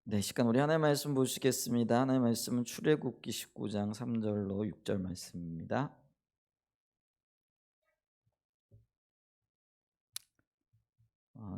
네, 시간 우리 하나님 말씀 보시겠습니다. 하나님 말씀은 출애굽기 19장 3절로 6절 말씀입니다.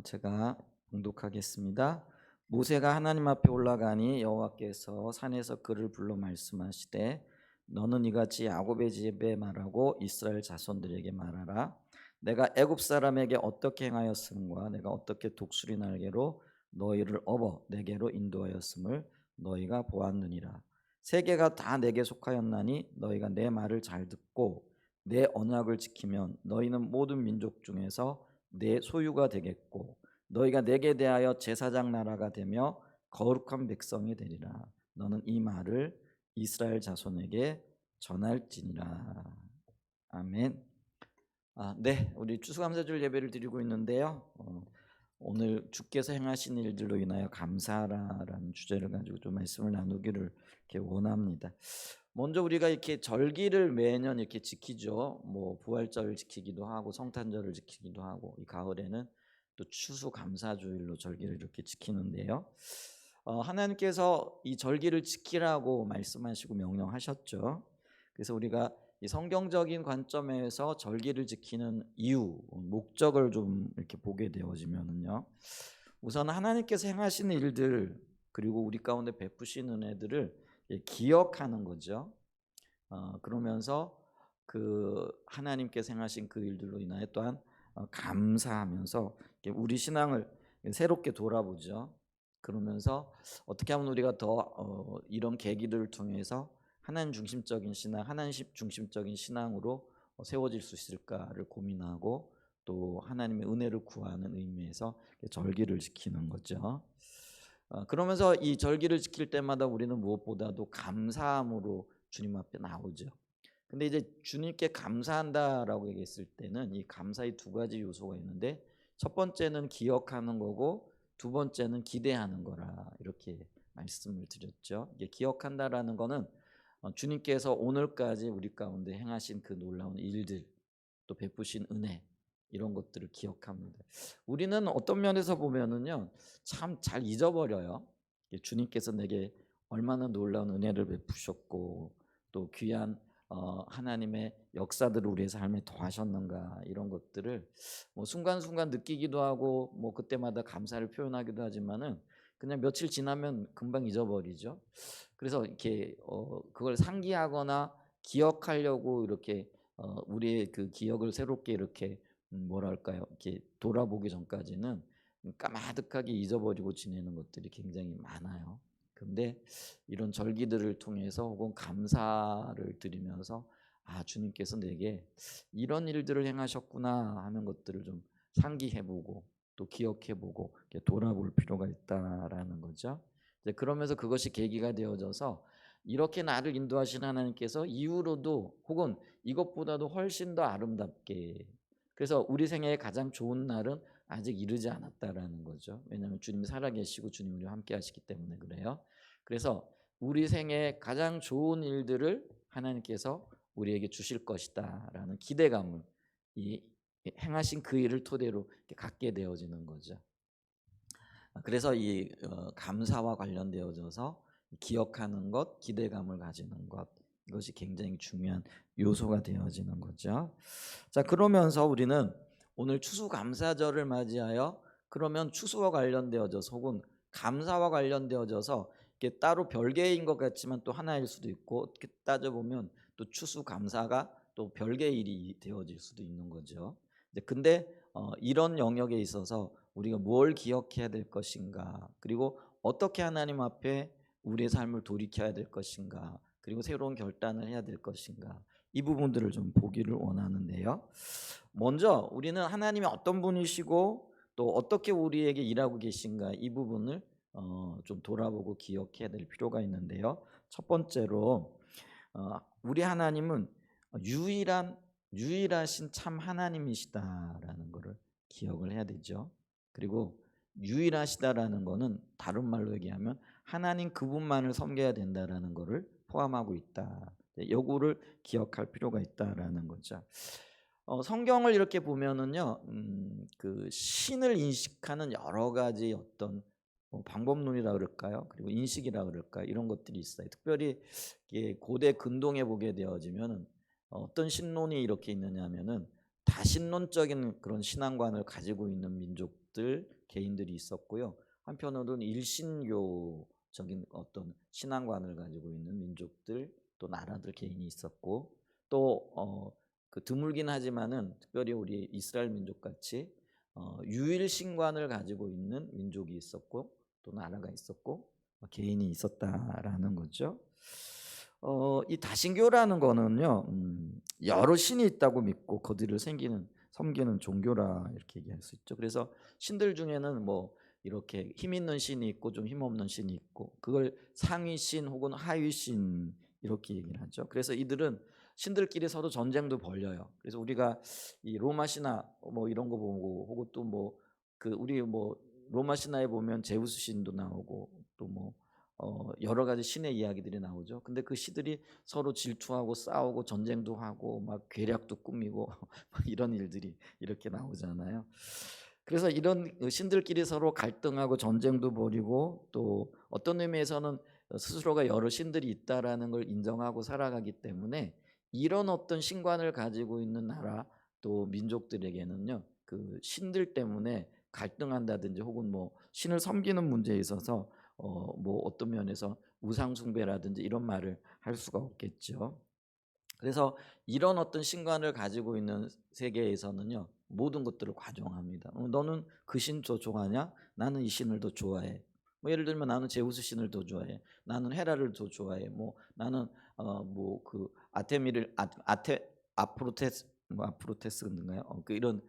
제가 봉독하겠습니다. 모세가 하나님 앞에 올라가니 여호와께서 산에서 그를 불러 말씀하시되 너는 이같이 야곱의 집에 말하고 이스라엘 자손들에게 말하라. 내가 애굽 사람에게 어떻게 행하였음과 내가 어떻게 독수리 날개로 너희를 업어 내게로 인도하였음을 너희가 보았느니라. 세계가 다 내게 속하였나니 너희가 내 말을 잘 듣고 내 언약을 지키면 너희는 모든 민족 중에서 내 소유가 되겠고 너희가 내게 대하여 제사장 나라가 되며 거룩한 백성이 되리라. 너는 이 말을 이스라엘 자손에게 전할지니라. 아멘. 네, 우리 추수감사절 예배를 드리고 있는데요. 오늘 주께서 행하신 일들로 인하여 감사하라라는 주제를 가지고 좀 말씀을 나누기를 이렇게 원합니다. 먼저 우리가 이렇게 절기를 매년 이렇게 지키죠. 뭐 부활절을 지키기도 하고 성탄절을 지키기도 하고 이 가을에는 또 추수감사주일로 절기를 이렇게 지키는데요. 하나님께서 이 절기를 지키라고 말씀하시고 명령하셨죠. 그래서 우리가 이 성경적인 관점에서 절기를 지키는 이유, 목적을 좀 이렇게 보게 되어지면은요. 우선 하나님께서 행하시는 일들 그리고 우리 가운데 베푸신 은혜들을 기억하는 거죠. 그러면서 그 하나님께서 행하신 그 일들로 인하여 또한 감사하면서 우리 신앙을 새롭게 돌아보죠. 그러면서 어떻게 하면 우리가 더 이런 계기들을 통해서 하나님 중심적인 신앙, 하나님 중심적인 신앙으로 세워질 수 있을까를 고민하고 또 하나님의 은혜를 구하는 의미에서 절기를 지키는 거죠. 그러면서 이 절기를 지킬 때마다 우리는 무엇보다도 감사함으로 주님 앞에 나오죠. 근데 이제 주님께 감사한다라고 얘기했을 때는 이 감사의 두 가지 요소가 있는데 첫 번째는 기억하는 거고 두 번째는 기대하는 거라 이렇게 말씀을 드렸죠. 이게 기억한다라는 거는 주님께서 오늘까지 우리 가운데 행하신 그 놀라운 일들 또 베푸신 은혜 이런 것들을 기억합니다. 우리는 어떤 면에서 보면은요 참 잘 잊어버려요. 주님께서 내게 얼마나 놀라운 은혜를 베푸셨고 또 귀한 하나님의 역사들을 우리의 삶에 더하셨는가 이런 것들을 뭐 순간순간 느끼기도 하고 뭐 그때마다 감사를 표현하기도 하지만은 그냥 며칠 지나면 금방 잊어버리죠. 그래서 이렇게 그걸 상기하거나 기억하려고 이렇게 우리의 그 기억을 새롭게 이렇게 뭐랄까요? 이렇게 돌아보기 전까지는 까마득하게 잊어버리고 지내는 것들이 굉장히 많아요. 근데 이런 절기들을 통해서 혹은 감사를 드리면서 주님께서 내게 이런 일들을 행하셨구나 하는 것들을 좀 상기해보고 또 기억해보고 이렇게 돌아볼 필요가 있다라는 거죠. 이제 그러면서 그것이 계기가 되어져서 이렇게 나를 인도하신 하나님께서 이후로도 혹은 이것보다도 훨씬 더 아름답게 그래서 우리 생애의 가장 좋은 날은 아직 이르지 않았다라는 거죠. 왜냐하면 주님이 살아계시고 주님이 우리와 함께 하시기 때문에 그래요. 그래서 우리 생애의 가장 좋은 일들을 하나님께서 우리에게 주실 것이다라는 기대감을 이 행하신 그 일을 토대로 갖게 되어지는 거죠. 그래서 이 감사와 관련되어져서 기억하는 것, 기대감을 가지는 것 이것이 굉장히 중요한 요소가 되어지는 거죠. 자, 그러면서 우리는 오늘 추수감사절을 맞이하여 그러면 추수와 관련되어져서 혹은 감사와 관련되어져서 이게 따로 별개인 것 같지만 또 하나일 수도 있고 어떻게 따져보면 또 추수감사가 또 별개의 일이 되어질 수도 있는 거죠. 근데 이런 영역에 있어서 우리가 뭘 기억해야 될 것인가 그리고 어떻게 하나님 앞에 우리의 삶을 돌이켜야 될 것인가 그리고 새로운 결단을 해야 될 것인가 이 부분들을 좀 보기를 원하는데요. 먼저 우리는 하나님이 어떤 분이시고 또 어떻게 우리에게 일하고 계신가 이 부분을 좀 돌아보고 기억해야 될 필요가 있는데요. 첫 번째로 우리 하나님은 유일하신 참 하나님이시다라는 것을 기억을 해야 되죠. 그리고 유일하시다라는 것은 다른 말로 얘기하면 하나님 그분만을 섬겨야 된다라는 것을 포함하고 있다. 요거를 기억할 필요가 있다라는 거죠. 성경을 이렇게 보면은요, 그 신을 인식하는 여러 가지 어떤 방법론이라 그럴까요? 그리고 인식이라 그럴까요? 이런 것들이 있어요. 특별히 고대 근동에 보게 되어지면 어떤 신론이 이렇게 있느냐면은 다신론적인 그런 신앙관을 가지고 있는 민족들, 개인들이 있었고요. 한편으로는 일신교적인 어떤 신앙관을 가지고 있는 민족들, 또 나라들, 개인이 있었고, 또 그 드물긴 하지만은 특별히 우리 이스라엘 민족 같이 유일신관을 가지고 있는 민족이 있었고, 또 나라가 있었고, 개인이 있었다라는 거죠. 이 다신교라는 거는요, 여러 신이 있다고 믿고 그들을 섬기는 종교라 이렇게 얘기할 수 있죠. 그래서 신들 중에는 뭐 이렇게 힘 있는 신이 있고 좀 힘 없는 신이 있고, 그걸 상위 신 혹은 하위 신 이렇게 얘기를 하죠. 그래서 이들은 신들끼리 서로 전쟁도 벌려요. 그래서 우리가 이 로마 신화 뭐 이런 거 보고, 혹은 또 뭐 그 우리 뭐 로마 신화에 보면 제우스 신도 나오고, 또 뭐 여러 가지 신의 이야기들이 나오죠. 근데 그 시들이 서로 질투하고 싸우고 전쟁도 하고 막 괴략도 꾸미고 막 이런 일들이 이렇게 나오잖아요. 그래서 이런 신들끼리 서로 갈등하고 전쟁도 벌이고, 또 어떤 의미에서는 스스로가 여러 신들이 있다라는 걸 인정하고 살아가기 때문에, 이런 어떤 신관을 가지고 있는 나라 또 민족들에게는요, 그 신들 때문에 갈등한다든지 혹은 뭐 신을 섬기는 문제에 있어서 뭐 어떤 면에서 우상 숭배라든지 이런 말을 할 수가 없겠죠. 그래서 이런 어떤 신관을 가지고 있는 세계에서는요, 모든 것들을 과종합니다. 너는 그 신 더 좋아하냐? 나는 이 신을 더 좋아해. 뭐 예를 들면 나는 제우스 신을 더 좋아해. 나는 헤라를 더 좋아해. 뭐 나는 뭐 그 아테미를 아테 아프로테스 뭐 아프로테스인가요? 그 이런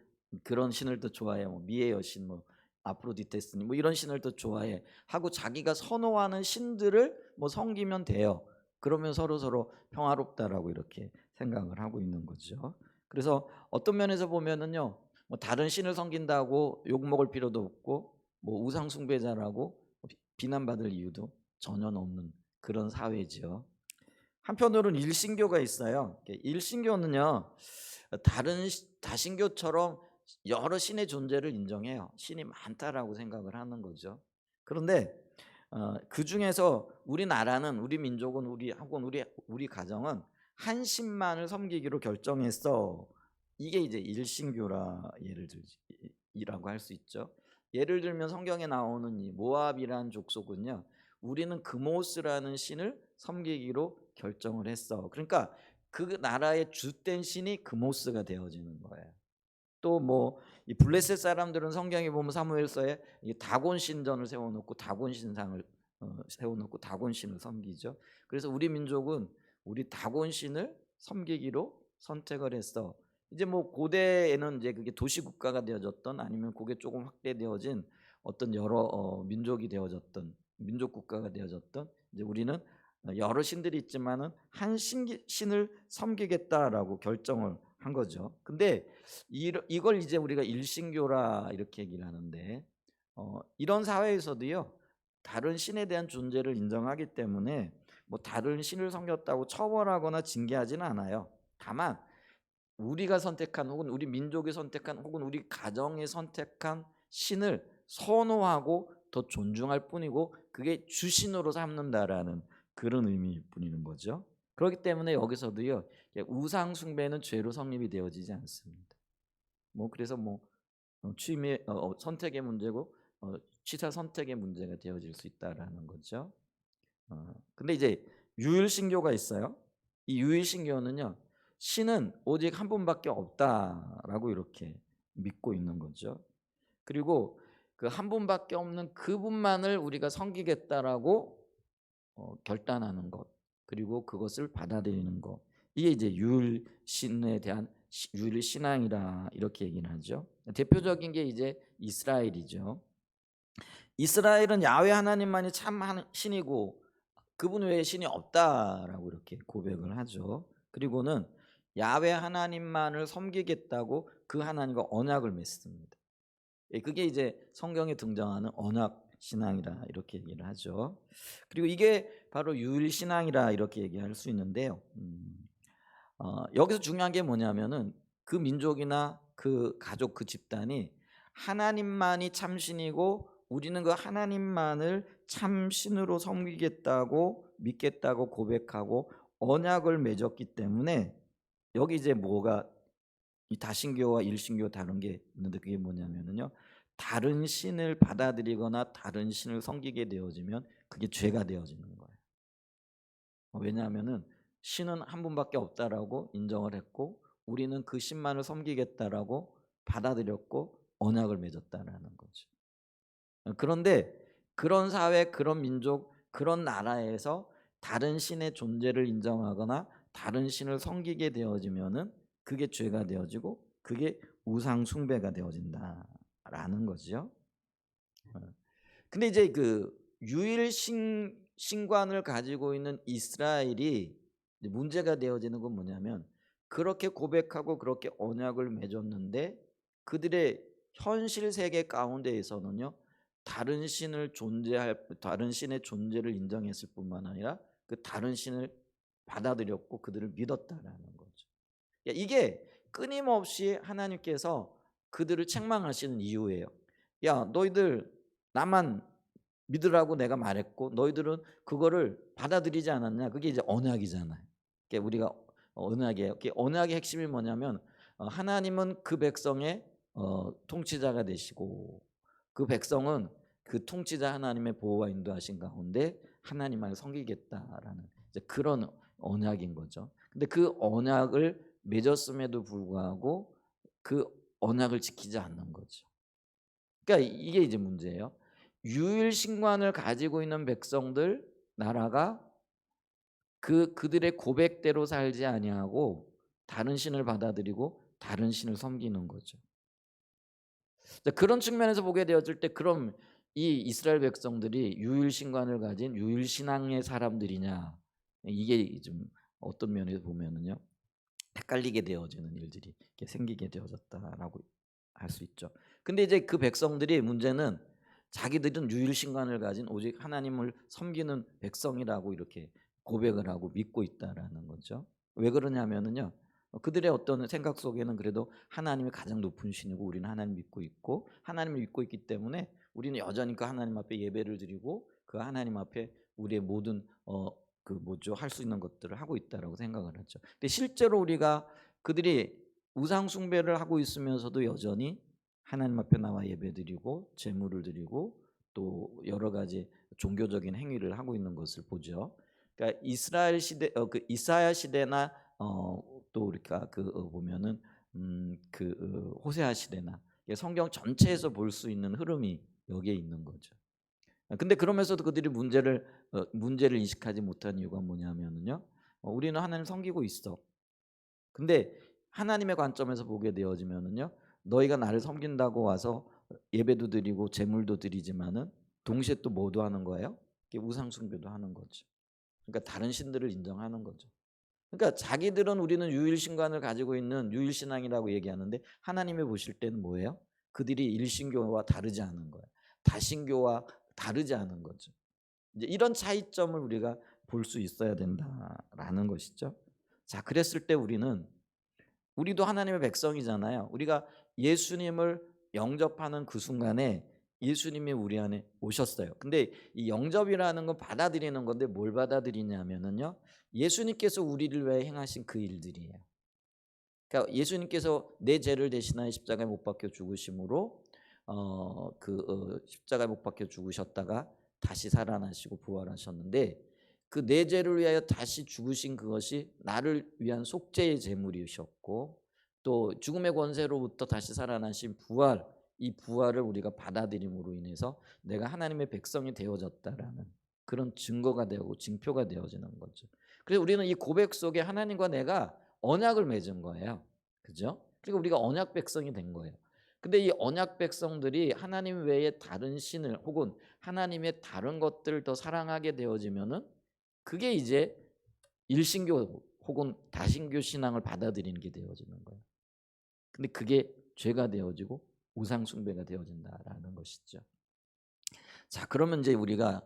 그런 신을 더 좋아해. 뭐 미의 여신 뭐 아프로디테스 뭐 이런 신을 더 좋아해 하고, 자기가 선호하는 신들을 뭐 섬기면 돼요. 그러면 서로 평화롭다라고 이렇게 생각을 하고 있는 거죠. 그래서 어떤 면에서 보면은요, 뭐 다른 신을 섬긴다고 욕먹을 필요도 없고, 뭐 우상 숭배자라고 비난받을 이유도 전혀 없는 그런 사회죠. 한편으로는 일신교가 있어요. 일신교는요, 다신교처럼 여러 신의 존재를 인정해요. 신이 많다라고 생각을 하는 거죠. 그런데 그 중에서 우리나라는, 우리 민족은, 우리 가정은 한 신만을 섬기기로 결정했어. 이게 이제 일신교라 이라고 할 수 있죠. 예를 들면 성경에 나오는 이 모압이라는 족속은요, 우리는 그모스라는 신을 섬기기로 결정을 했어. 그러니까 그 나라의 주된 신이 그모스가 되어지는 거예요. 또 뭐 이 블레셋 사람들은 성경에 보면 사무엘서에 이 다곤 신전을 세워놓고 다곤 신상을 세워놓고 다곤 신을 섬기죠. 그래서 우리 민족은 우리 다곤 신을 섬기기로 선택을 했어. 이제 뭐 고대에는 이제 그게 도시 국가가 되어졌던, 아니면 그게 조금 확대되어진 어떤 여러 민족이 되어졌던, 민족 국가가 되어졌던, 이제 우리는 여러 신들이 있지만은 한 신을 섬기겠다라고 결정을 한 거죠. 근데 이걸 이제 우리가 일신교라 이렇게 얘기를 하는데, 이런 사회에서도요, 다른 신에 대한 존재를 인정하기 때문에 뭐 다른 신을 섬겼다고 처벌하거나 징계하지는 않아요. 다만 우리가 선택한, 혹은 우리 민족이 선택한, 혹은 우리 가정이 선택한 신을 선호하고 더 존중할 뿐이고, 그게 주신으로 삼는다라는 그런 의미일 뿐이는 거죠. 그렇기 때문에 여기서도요, 우상 숭배는 죄로 성립이 되어지지 않습니다. 뭐 그래서 뭐 취임의 선택의 문제고, 취사 선택의 문제가 되어질 수 있다라는 거죠. 근데 이제 유일신교가 있어요. 이 유일신교는요, 신은 오직 한 분밖에 없다라고 이렇게 믿고 있는 거죠. 그리고 그 한 분밖에 없는 그분만을 우리가 섬기겠다라고 결단하는 것, 그리고 그것을 받아들이는 것, 이게 이제 유일신에 대한 유일신앙이라 이렇게 얘기를 하죠. 대표적인 게 이제 이스라엘이죠. 이스라엘은 야훼 하나님만이 참 신이고 그분 외에 신이 없다라고 이렇게 고백을 하죠. 그리고는 야훼 하나님만을 섬기겠다고 그 하나님과 언약을 맺습니다. 그게 이제 성경에 등장하는 언약 신앙이라 이렇게 얘기를 하죠. 그리고 이게 바로 유일 신앙이라 이렇게 얘기할 수 있는데요. 여기서 중요한 게 뭐냐면은 그 민족이나 그 가족, 그 집단이 하나님만이 참신이고 우리는 그 하나님만을 참 신으로 섬기겠다고 믿겠다고 고백하고 언약을 맺었기 때문에 여기 이제 뭐가 이 다신교와 일신교 다른 게 있는데 그게 뭐냐면요. 다른 신을 받아들이거나 다른 신을 섬기게 되어지면 그게 죄가 되어지는 거예요. 왜냐하면은 신은 한 분밖에 없다라고 인정을 했고 우리는 그 신만을 섬기겠다라고 받아들였고 언약을 맺었다라는 거죠. 그런데 그런 사회, 그런 민족, 그런 나라에서 다른 신의 존재를 인정하거나 다른 신을 섬기게 되어지면은 그게 죄가 되어지고 그게 우상 숭배가 되어진다라는 거죠. 어. 근데 이제 그 유일 신관을 가지고 있는 이스라엘이 문제가 되어지는 건 뭐냐면 그렇게 고백하고 그렇게 언약을 맺었는데 그들의 현실 세계 가운데에서는요 다른 신의 존재를 인정했을 뿐만 아니라 그 다른 신을 받아들였고 그들을 믿었다라는 거죠. 이게 끊임없이 하나님께서 그들을 책망하시는 이유예요. 야, 너희들 나만 믿으라고 내가 말했고 너희들은 그거를 받아들이지 않았냐? 그게 이제 언약이잖아요. 그게 우리가 언약이에요. 그게 언약의 핵심이 뭐냐면 하나님은 그 백성의 통치자가 되시고 그 백성은 그 통치자 하나님의 보호와 인도하신 가운데 하나님을 섬기겠다라는 이제 그런 언약인 거죠. 근데 그 언약을 맺었음에도 불구하고 그 언약을 지키지 않는 거죠. 그러니까 이게 이제 문제예요. 유일 신관을 가지고 있는 백성들 나라가 그들의 고백대로 살지 아니하고 다른 신을 받아들이고 다른 신을 섬기는 거죠. 그런 측면에서 보게 되었을 때 그럼 이 이스라엘 백성들이 유일 신관을 가진 유일 신앙의 사람들이냐? 이게 좀 어떤 면에서 보면은요. 헷갈리게 되어지는 일들이 이렇게 생기게 되어졌다라고 할 수 있죠. 근데 이제 그 백성들이 문제는 자기들은 유일신관을 가진 오직 하나님을 섬기는 백성이라고 이렇게 고백을 하고 믿고 있다라는 거죠. 왜 그러냐면은요. 그들의 어떤 생각 속에는 그래도 하나님이 가장 높은 신이고 우리는 하나님 믿고 있고 하나님을 믿고 있기 때문에 우리는 여전히 그 하나님 앞에 예배를 드리고 그 하나님 앞에 우리의 모든 그 뭐죠 할 수 있는 것들을 하고 있다라고 생각을 하죠. 근데 실제로 우리가 그들이 우상 숭배를 하고 있으면서도 여전히 하나님 앞에 나와 예배드리고 제물을 드리고 또 여러 가지 종교적인 행위를 하고 있는 것을 보죠. 그러니까 이스라엘 시대 그 이사야 시대나 또 우리가 보면은 호세아 시대나 성경 전체에서 볼 수 있는 흐름이 여기에 있는 거죠. 근데 그러면서도 그들이 문제를 인식하지 못한 이유가 뭐냐면은요. 우리는 하나님 섬기고 있어. 근데 하나님의 관점에서 보게 되어지면은요. 너희가 나를 섬긴다고 와서 예배도 드리고 제물도 드리지만은 동시에 또 뭐도 하는 거예요? 우상 숭배도 하는 거죠. 그러니까 다른 신들을 인정하는 거죠. 그러니까 자기들은 우리는 유일신관을 가지고 있는 유일신앙이라고 얘기하는데 하나님이 보실 때는 뭐예요? 그들이 일신교와 다르지 않은 거예요. 다신교와 다르지 않은 거죠. 이제 이런 차이점을 우리가 볼 수 있어야 된다라는 것이죠. 자, 그랬을 때 우리도 하나님의 백성이잖아요. 우리가 예수님을 영접하는 그 순간에 예수님이 우리 안에 오셨어요. 근데 이 영접이라는 건 받아들이는 건데 뭘 받아들이냐면은요. 예수님께서 우리를 위해 행하신 그 일들이에요. 그러니까 예수님께서 내 죄를 대신하여 십자가에 못 박혀 죽으심으로 십자가에 못 박혀 죽으셨다가 다시 살아나시고 부활하셨는데 그 내 죄를 위하여 다시 죽으신 그것이 나를 위한 속죄의 제물이셨고 또 죽음의 권세로부터 다시 살아나신 부활 이 부활을 우리가 받아들임으로 인해서 내가 하나님의 백성이 되어졌다라는 그런 증거가 되고 징표가 되어지는 거죠. 그래서 우리는 이 고백 속에 하나님과 내가 언약을 맺은 거예요. 그죠? 그러니까 우리가 언약 백성이 된 거예요. 근데 이 언약 백성들이 하나님 외에 다른 신을 혹은 하나님의 다른 것들을 더 사랑하게 되어지면은 그게 이제 일신교 혹은 다신교 신앙을 받아들이는 게 되어지는 거예요. 근데 그게 죄가 되어지고 우상 숭배가 되어진다라는 것이죠. 자, 그러면 이제 우리가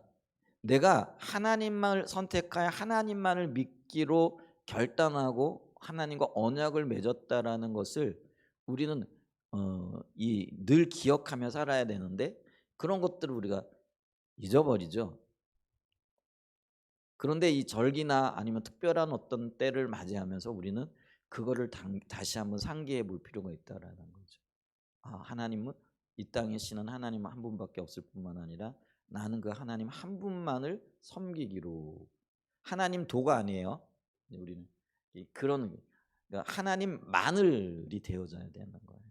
내가 하나님만을 선택하여 하나님만을 믿기로 결단하고 하나님과 언약을 맺었다라는 것을 우리는 이 늘 기억하며 살아야 되는데 그런 것들을 우리가 잊어버리죠. 그런데 이 절기나 아니면 특별한 어떤 때를 맞이하면서 우리는 그거를 다시 한번 상기해 볼 필요가 있다라는 거죠. 하나님은 이 땅에 신은 하나님 한 분밖에 없을 뿐만 아니라 나는 그 하나님 한 분만을 섬기기로. 하나님 도가 아니에요. 우리는 그런, 그러니까 하나님만을이 되어져야 되는 거예요.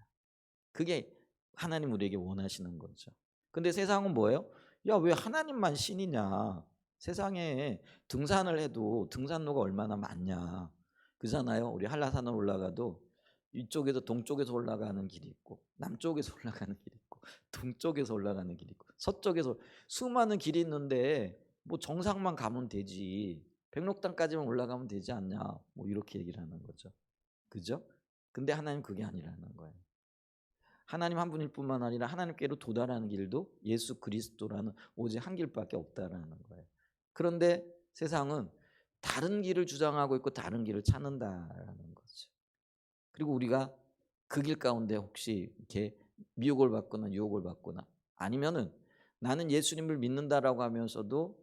그게 하나님 우리에게 원하시는 거죠. 근데 세상은 뭐예요? 야, 왜 하나님만 신이냐? 세상에 등산을 해도 등산로가 얼마나 많냐? 그잖아요. 우리 한라산을 올라가도 이쪽에서 동쪽에서 올라가는 길이 있고 남쪽에서 올라가는 길이 있고 동쪽에서 올라가는 길이 있고 서쪽에서 수많은 길이 있는데 뭐 정상만 가면 되지. 백록당까지만 올라가면 되지 않냐? 뭐 이렇게 얘기를 하는 거죠. 그죠? 근데 하나님 그게 아니라는 거예요. 하나님 한 분일 뿐만 아니라 하나님께로 도달하는 길도 예수 그리스도라는 오직 한 길밖에 없다라는 거예요. 그런데 세상은 다른 길을 주장하고 있고 다른 길을 찾는다라는 거죠. 그리고 우리가 그 길 가운데 혹시 이렇게 미혹을 받거나 유혹을 받거나 아니면은 나는 예수님을 믿는다라고 하면서도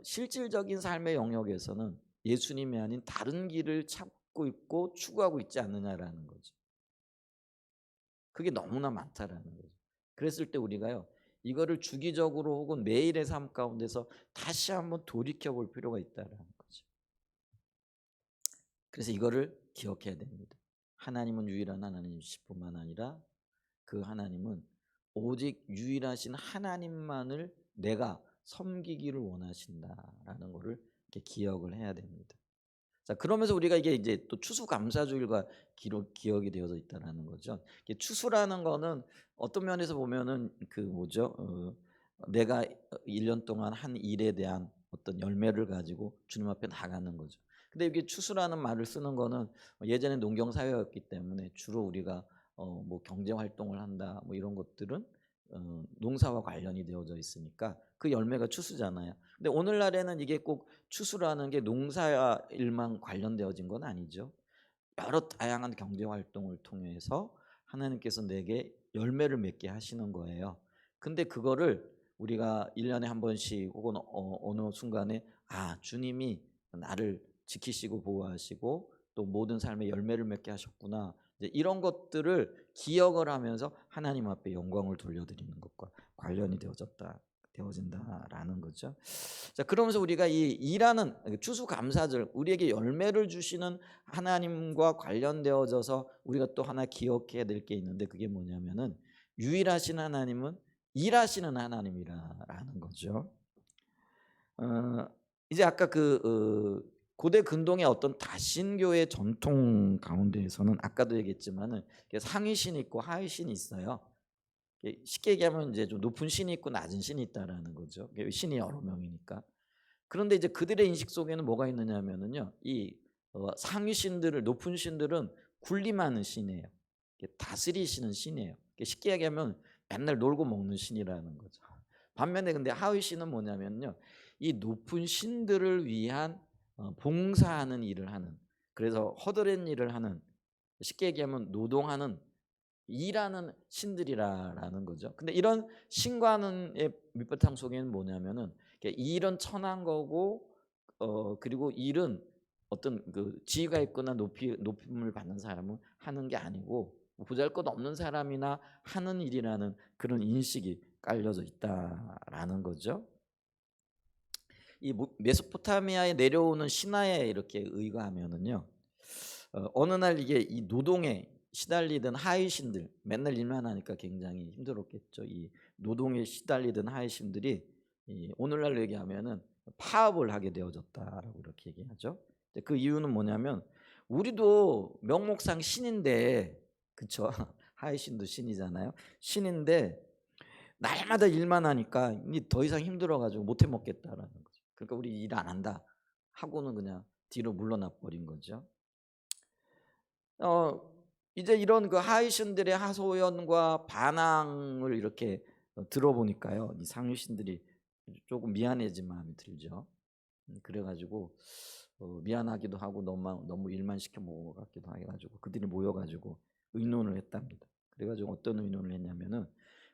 실질적인 삶의 영역에서는 예수님이 아닌 다른 길을 찾고 있고 추구하고 있지 않느냐라는 거죠. 그게 너무나 많다라는 거죠. 그랬을 때 우리가요, 이거를 주기적으로 혹은 매일의 삶 가운데서 다시 한번 돌이켜 볼 필요가 있다라는 거죠. 그래서 이거를 기억해야 됩니다. 하나님은 유일한 하나님이실 뿐만 아니라 그 하나님은 오직 유일하신 하나님만을 내가 섬기기를 원하신다라는 것을 이렇게 기억을 해야 됩니다. 자, 그러면서 우리가 이게 이제 또 추수감사주일과 기억이 되어져 있다라는 거죠. 이게 추수라는 거는 어떤 면에서 보면은 그 뭐죠? 내가 1년 동안 한 일에 대한 어떤 열매를 가지고 주님 앞에 나가는 거죠. 근데 이게 추수라는 말을 쓰는 거는 예전에 농경 사회였기 때문에 주로 우리가 뭐 경제 활동을 한다 뭐 이런 것들은 농사와 관련이 되어져 있으니까 그 열매가 추수잖아요. 근데 오늘날에는 이게 꼭 추수라는 게 농사 일만 관련되어진 건 아니죠. 여러 다양한 경제 활동을 통해서 하나님께서 내게 열매를 맺게 하시는 거예요. 근데 그거를 우리가 1년에 한 번씩 혹은 어느 순간에 주님이 나를 지키시고 보호하시고 또 모든 삶의 열매를 맺게 하셨구나. 이제 이런 것들을 기억을 하면서 하나님 앞에 영광을 돌려드리는 것과 관련이 되어진다라는 거죠. 자, 그러면서 우리가 이 일하는 추수감사절, 우리에게 열매를 주시는 하나님과 관련되어져서 우리가 또 하나 기억해야 될 게 있는데 그게 뭐냐면은 유일하신 하나님은 일하시는 하나님이라는 거죠. 이제 아까 고대 근동의 어떤 다신교의 전통 가운데에서는 아까도 얘기했지만은 상위신이 있고 하위신이 있어요. 쉽게 얘기하면 이제 좀 높은 신이 있고 낮은 신이 있다라는 거죠. 신이 여러 명이니까. 그런데 이제 그들의 인식 속에는 뭐가 있느냐면은요, 이 상위 신들을 높은 신들은 군림하는 신이에요. 다스리시는 신이에요. 쉽게 얘기하면 맨날 놀고 먹는 신이라는 거죠. 반면에 근데 하위 신은 뭐냐면요, 이 높은 신들을 위한 봉사하는 일을 하는, 그래서 허드렛 일을 하는, 쉽게 얘기하면 노동하는 일하는 신들이라는 거죠. 근데 이런 신과의 밑바탕 속에는 뭐냐면은 일은 천한 거고 그리고 일은 어떤 그 지위가 있거나 높임을 받는 사람은 하는 게 아니고 보잘것없는 사람이나 하는 일이라는 그런 인식이 깔려져 있다라는 거죠. 이 메소포타미아에 내려오는 신화에 이렇게 의거하면은요, 어느 날 이게 이 노동에 시달리던 하이신들, 맨날 일만 하니까 굉장히 힘들었겠죠. 이 노동에 시달리던 하이신들이 오늘날로 얘기하면은 파업을 하게 되어졌다라고 이렇게 얘기하죠. 그 이유는 뭐냐면 우리도 명목상 신인데, 그쵸? 하이신도 신이잖아요. 신인데 날마다 일만 하니까 더 이상 힘들어가지고 못해 먹겠다라는 거죠. 그러니까 우리 일 안 한다 하고는 그냥 뒤로 물러나 버린 거죠. 어 이제 이런 그 하이신들의 하소연과 반항을 이렇게 들어보니까요, 이 상류신들이 조금 미안해진 마음이 들죠. 그래가지고 미안하기도 하고 너무 일만 시켜 먹은 것 같기도 해가지고 그들이 모여가지고 의논을 했답니다. 그래가지고 어떤 의논을 했냐면은,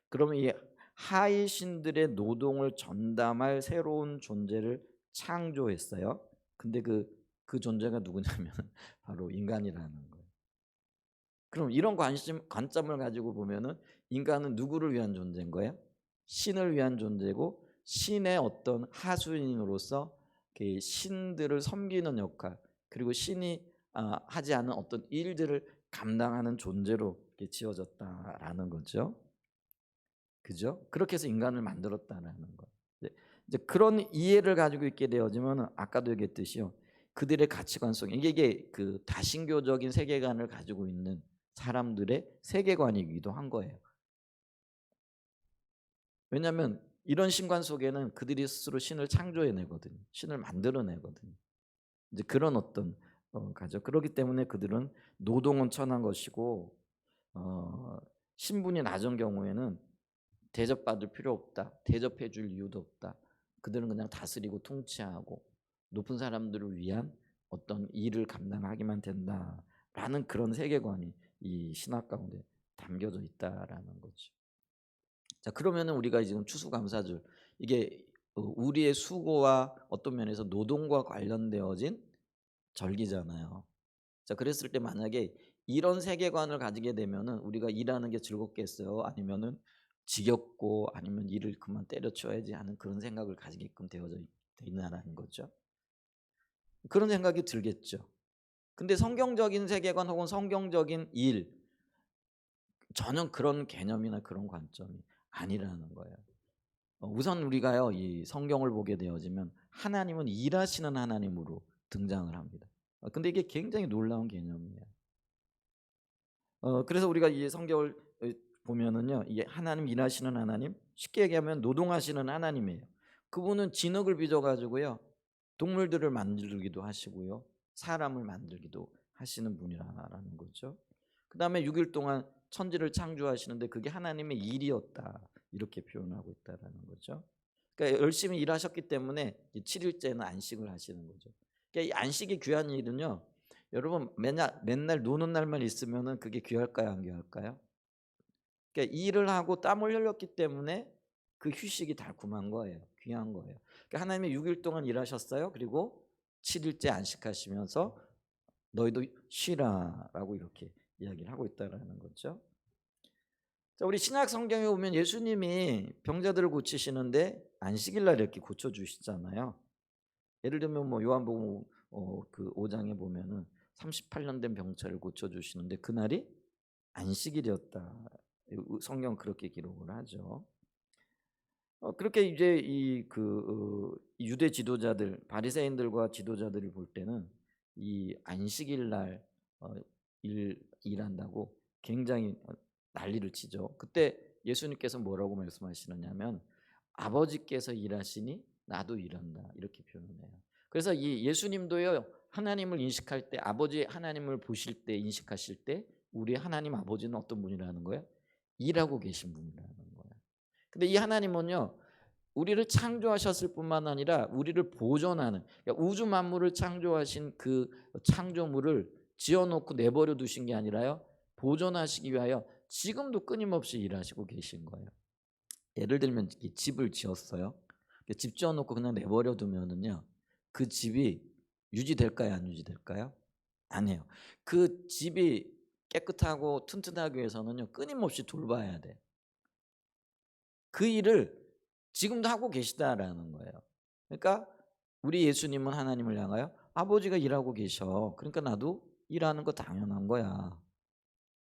그러면 이 하의 신들의 노동을 전담할 새로운 존재를 창조했어요. 근데 그 존재가 누구냐면 바로 인간이라는 거예요. 그럼 이런 관점을 가지고 보면은 인간은 누구를 위한 존재인 거예요? 신을 위한 존재고, 신의 어떤 하수인으로서 그 신들을 섬기는 역할, 그리고 신이 하지 않은 어떤 일들을 감당하는 존재로 이렇게 지어졌다라는 거죠. 그죠? 그렇게 해서 인간을 만들었다라는 거. 이제 그런 이해를 가지고 있게 되어지면 아까도 얘기했듯이요. 그들의 가치관 속에 이게 그 다신교적인 세계관을 가지고 있는 사람들의 세계관이기도 한 거예요. 왜냐하면 이런 신관 속에는 그들이 스스로 신을 창조해내거든요. 신을 만들어내거든요. 이제 그런 어떤 가죠. 그렇기 때문에 그들은 노동은 천한 것이고, 어, 신분이 낮은 경우에는 대접받을 필요 없다. 대접해 줄 이유도 없다. 그들은 그냥 다스리고 통치하고 높은 사람들을 위한 어떤 일을 감당하기만 된다라는 그런 세계관이 이 신학 가운데 담겨져 있다라는 거죠. 자, 그러면은 우리가 지금 추수감사절, 이게 우리의 수고와 어떤 면에서 노동과 관련되어진 절기잖아요. 자, 그랬을 때 만약에 이런 세계관을 가지게 되면은 우리가 일하는 게 즐겁겠어요? 아니면은 지겹고, 아니면 일을 그만 때려쳐야지 하는 그런 생각을 가지게끔 되어져 있나라는 거죠. 그런 생각이 들겠죠. 근데 성경적인 세계관 혹은 성경적인 일, 전혀 그런 개념이나 그런 관점이 아니라는 거예요. 우선 우리가요, 이 성경을 보게 되어지면 하나님은 일하시는 하나님으로 등장을 합니다. 근데 이게 굉장히 놀라운 개념이에요. 그래서 우리가 이 성경을 보면은요, 이게 하나님 일하시는 하나님, 쉽게 얘기하면 노동하시는 하나님이에요. 그분은 진흙을 빚어 가지고요, 동물들을 만들기도 하시고요, 사람을 만들기도 하시는 분이라는 거죠. 그 다음에 6일 동안 천지를 창조하시는데 그게 하나님의 일이었다, 이렇게 표현하고 있다라는 거죠. 그러니까 열심히 일하셨기 때문에 7일째는 안식을 하시는 거죠. 그러니까 이 안식이 귀한 일은요, 여러분 맨날 노는 날만 있으면은 그게 귀할까요, 안 귀할까요? 그러니까 일을 하고 땀을 흘렸기 때문에 그 휴식이 달콤한 거예요. 귀한 거예요. 그러니까 하나님이 6일 동안 일하셨어요. 그리고 7일째 안식하시면서 너희도 쉬라라고 이렇게 이야기를 하고 있다라는 거죠. 자, 우리 신약 성경에 보면 예수님이 병자들을 고치시는데 안식일 날 이렇게 고쳐 주시잖아요. 예를 들면 뭐 요한복음 그 5장에 보면은 38년 된 병자를 고쳐 주시는데 그날이 안식일이었다. 성경 그렇게 기록을 하죠. 그렇게 이제 이 유대 지도자들, 바리새인들과 지도자들이 볼 때는 이 안식일 날 일한다고 굉장히 난리를 치죠. 그때 예수님께서 뭐라고 말씀하시느냐면 아버지께서 일하시니 나도 일한다, 이렇게 표현해요. 그래서 이 예수님도요, 하나님을 인식할 때, 아버지 하나님을 보실 때, 인식하실 때 우리 하나님 아버지는 어떤 분이라는 거예요? 일하고 계신 분이라는 거예요. 근데 이 하나님은요, 우리를 창조하셨을 뿐만 아니라 우리를 보존하는, 그러니까 우주 만물을 창조하신 그 창조물을 지어놓고 내버려 두신 게 아니라요, 보존하시기 위하여 지금도 끊임없이 일하시고 계신 거예요. 예를 들면 이 집을 지었어요. 집 지어놓고 그냥 내버려 두면은요, 그 집이 유지될까요, 안 유지될까요? 아니에요. 그 집이 깨끗하고 튼튼하기 위해서는요, 끊임없이 돌봐야 돼. 그 일을 지금도 하고 계시다라는 거예요. 그러니까 우리 예수님은 하나님을 향하여 아버지가 일하고 계셔, 그러니까 나도 일하는 거 당연한 거야.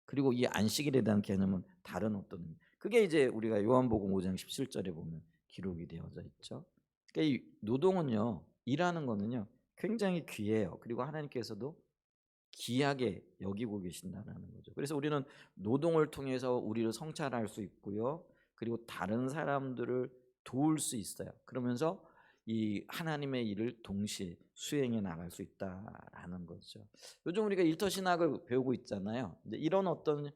그리고 이 안식일에 대한 개념은 다른 어떤, 그게 이제 우리가 요한복음 5장 17절에 보면 기록이 되어져 있죠. 그러니까 이 노동은요, 일하는 거는요, 굉장히 귀해요. 그리고 하나님께서도 귀하게 여기고 계신다는 거죠. 그래서 우리는 노동을 통해서 우리를 성찰할 수 있고요, 그리고 다른 사람들을 도울 수 있어요. 그러면서 이 하나님의 일을 동시에 수행해 나갈 수 있다라는 거죠. 요즘 우리가 일터 신학을 배우고 있잖아요. 이제 이런 어떤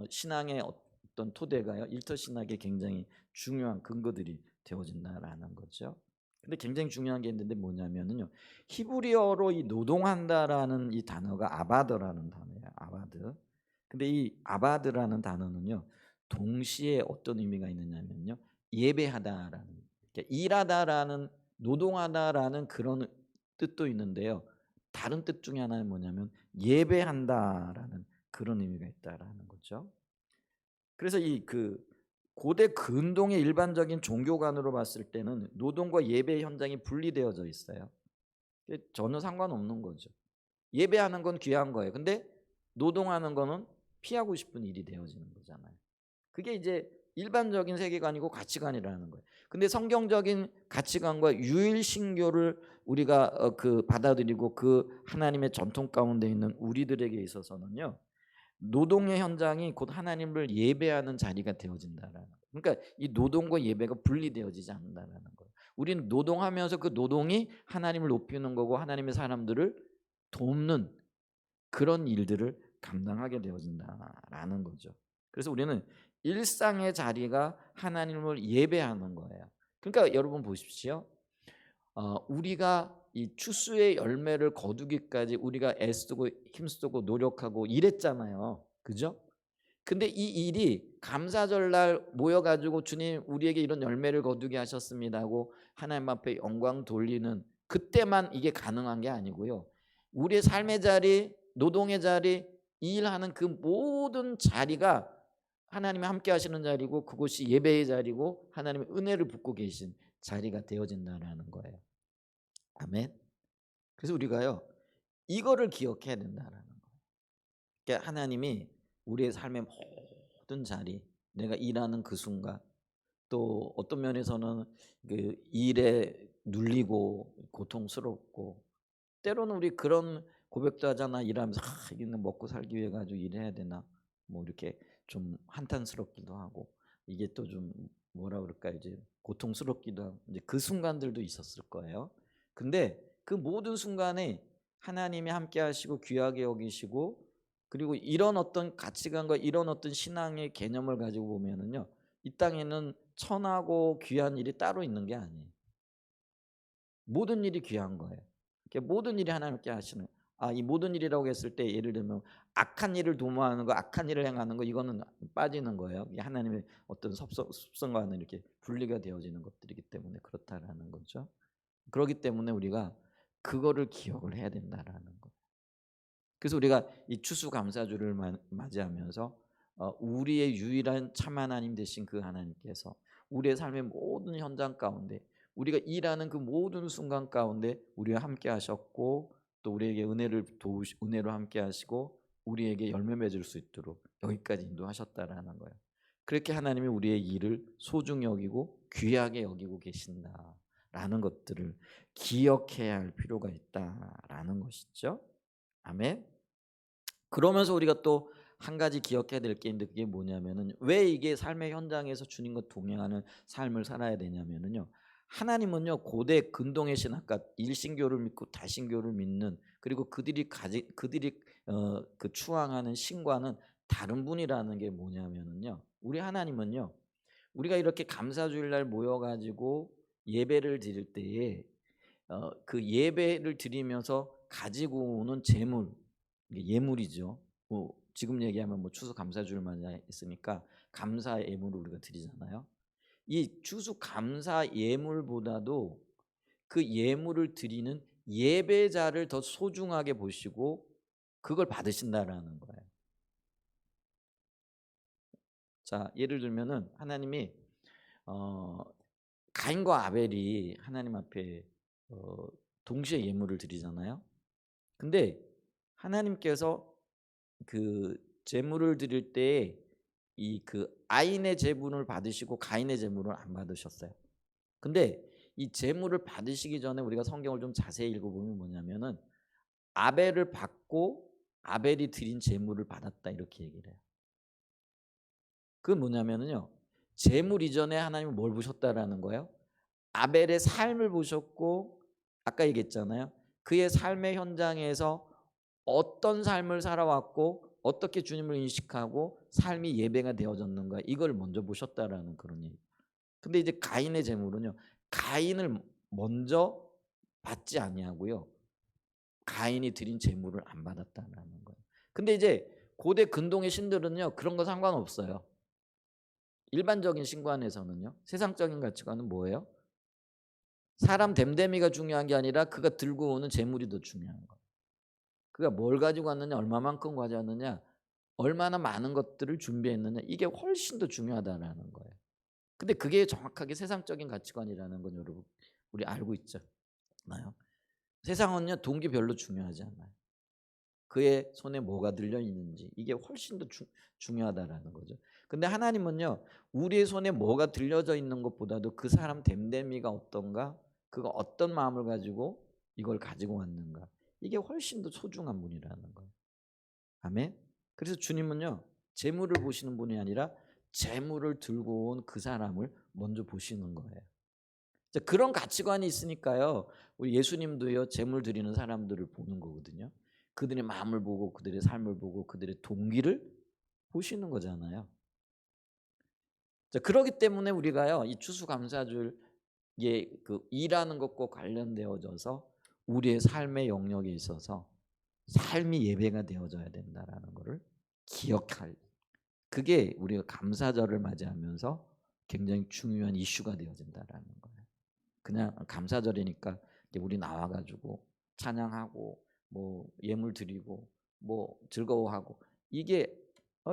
신앙의 어떤 토대가요, 일터 신학에 굉장히 중요한 근거들이 되어진다라는 거죠. 근데 굉장히 중요한 게 있는데 뭐냐면요, 히브리어로 이 노동한다라는 이 단어가 아바드라는 단어예요. 아바드. 근데 이 아바드라는 단어는요, 동시에 어떤 의미가 있느냐면요. 예배하다라는, 그러니까 일하다라는, 노동하다라는 그런 뜻도 있는데요. 다른 뜻 중에 하나는 뭐냐면 예배한다라는 그런 의미가 있다라는 거죠. 그래서 이 고대 근동의 일반적인 종교관으로 봤을 때는 노동과 예배 현장이 분리되어져 있어요. 전혀 상관없는 거죠. 예배하는 건 귀한 거예요. 근데 노동하는 거는 피하고 싶은 일이 되어지는 거잖아요. 그게 이제 일반적인 세계관이고 가치관이라는 거예요. 근데 성경적인 가치관과 유일신교를 우리가 받아들이고 그 하나님의 전통 가운데 있는 우리들에게 있어서는요. 노동의 현장이 곧 하나님을 예배하는 자리가 되어진다라는 거예요. 그러니까 이 노동과 예배가 분리되어지지 않는다라는 거예요. 우리는 노동하면서 그 노동이 하나님을 높이는 거고 하나님의 사람들을 돕는 그런 일들을 감당하게 되어진다라는 거죠. 그래서 우리는 일상의 자리가 하나님을 예배하는 거예요. 그러니까 여러분 보십시오. 우리가 이 추수의 열매를 거두기까지 우리가 애쓰고 힘쓰고 노력하고 일했잖아요. 그죠? 근데 이 일이 감사절 날 모여가지고 주님 우리에게 이런 열매를 거두게 하셨습니다 하고 하나님 앞에 영광 돌리는 그때만 이게 가능한 게 아니고요. 우리의 삶의 자리, 노동의 자리, 일하는 그 모든 자리가 하나님이 함께 하시는 자리고 그곳이 예배의 자리고 하나님의 은혜를 붓고 계신 자리가 되어진다는 거예요. 아멘. 그래서 우리가요 이거를 기억해야 된다라는 거예요. 그러니까 하나님이 우리의 삶의 모든 자리, 내가 일하는 그 순간, 또 어떤 면에서는 그 일에 눌리고 고통스럽고, 때로는 우리 그런 고백도 하잖아. 일하면서 이거는 먹고 살기 위해 가지고 일해야 되나, 뭐 이렇게 좀 한탄스럽기도 하고, 이게 또 좀 뭐라 그럴까 이제 고통스럽기도 하고, 이제 그 순간들도 있었을 거예요. 근데 그 모든 순간에 하나님이 함께 하시고 귀하게 여기시고, 그리고 이런 어떤 가치관과 이런 어떤 신앙의 개념을 가지고 보면은요, 이 땅에는 천하고 귀한 일이 따로 있는 게 아니에요. 모든 일이 귀한 거예요. 모든 일이 하나님께 하시는. 이 모든 일이라고 했을 때 예를 들면 악한 일을 도모하는 거, 악한 일을 행하는 거 이거는 빠지는 거예요. 이게 하나님의 어떤 습성과는 이렇게 분리가 되어지는 것들이기 때문에 그렇다라는 거죠. 그렇기 때문에 우리가 그거를 기억을 해야 된다라는 거예요. 그래서 우리가 이 추수감사주를 맞이하면서 우리의 유일한 참 하나님 되신 그 하나님께서 우리의 삶의 모든 현장 가운데 우리가 일하는 그 모든 순간 가운데 우리와 함께 하셨고 또 우리에게 은혜로 함께 하시고 우리에게 열매 맺을 수 있도록 여기까지 인도하셨다라는 거예요. 그렇게 하나님이 우리의 일을 소중히 여기고 귀하게 여기고 계신다라는 것들을 기억해야 할 필요가 있다라는 것이죠. 아멘. 그러면서 우리가 또 한 가지 기억해야 될 게 있는데 그게 뭐냐면은 왜 이게 삶의 현장에서 주님과 동행하는 삶을 살아야 되냐면은요. 하나님은요 고대 근동의 신학과 일신교를 믿고 다신교를 믿는 그리고 그들이 그 추앙하는 신과는 다른 분이라는 게 뭐냐면은요. 우리 하나님은요. 우리가 이렇게 감사주일날 모여가지고 예배를 드릴 때에 그 예배를 드리면서 가지고 오는 제물, 이게 예물이죠. 뭐 지금 얘기하면 뭐 추수감사주를 맞이했으니까 감사 예물을 우리가 드리잖아요. 이 추수감사 예물보다도 그 예물을 드리는 예배자를 더 소중하게 보시고 그걸 받으신다라는 거예요. 자, 예를 들면은 하나님이 어, 가인과 아벨이 하나님 앞에 어, 동시에 예물을 드리잖아요. 근데 하나님께서 그 제물을 드릴 때 이 아인의 제물을 받으시고 가인의 제물을 안 받으셨어요. 근데 이 제물을 받으시기 전에 우리가 성경을 좀 자세히 읽어보면 뭐냐면은 아벨을 받고 아벨이 드린 제물을 받았다 이렇게 얘기를 해요. 그건 뭐냐면은요. 제물 이전에 하나님은 뭘 보셨다라는 거예요? 아벨의 삶을 보셨고 아까 얘기했잖아요. 그의 삶의 현장에서 어떤 삶을 살아왔고 어떻게 주님을 인식하고 삶이 예배가 되어졌는가 이걸 먼저 보셨다라는 그런 얘기. 근데 이제 가인의 제물은요. 가인을 먼저 받지 아니하고요. 가인이 드린 제물을 안 받았다라는 거예요. 근데 이제 고대 근동의 신들은요. 그런 거 상관없어요. 일반적인 신관에서는요. 세상적인 가치관은 뭐예요? 사람 됨됨이가 중요한 게 아니라 그가 들고 오는 재물이 더 중요한 거예요. 그가 뭘 가지고 왔느냐, 얼마만큼 가져왔느냐, 얼마나 많은 것들을 준비했느냐, 이게 훨씬 더 중요하다라는 거예요. 근데 그게 정확하게 세상적인 가치관이라는 건 여러분 우리 알고 있잖아요. 세상은요 동기 별로 중요하지 않아요. 그의 손에 뭐가 들려 있는지 이게 훨씬 더 중요하다라는 거죠. 근데 하나님은요 우리의 손에 뭐가 들려져 있는 것보다도 그 사람 됨됨이가 어떤가, 그가 어떤 마음을 가지고 이걸 가지고 왔는가, 이게 훨씬 더 소중한 분이라는 거예요. 아멘. 그래서 주님은요 재물을 보시는 분이 아니라 재물을 들고 온 그 사람을 먼저 보시는 거예요. 그런 가치관이 있으니까요 우리 예수님도요 재물 드리는 사람들을 보는 거거든요. 그들의 마음을 보고 그들의 삶을 보고 그들의 동기를 보시는 거잖아요. 그렇기 때문에 우리가요 이 추수감사절에 그 일하는 것과 관련되어져서 우리의 삶의 영역에 있어서 삶이 예배가 되어져야 된다라는 것을 기억할, 그게 우리가 감사절을 맞이하면서 굉장히 중요한 이슈가 되어진다라는 거예요. 그냥 감사절이니까 우리 나와가지고 찬양하고 뭐 예물 드리고 뭐 즐거워하고 이게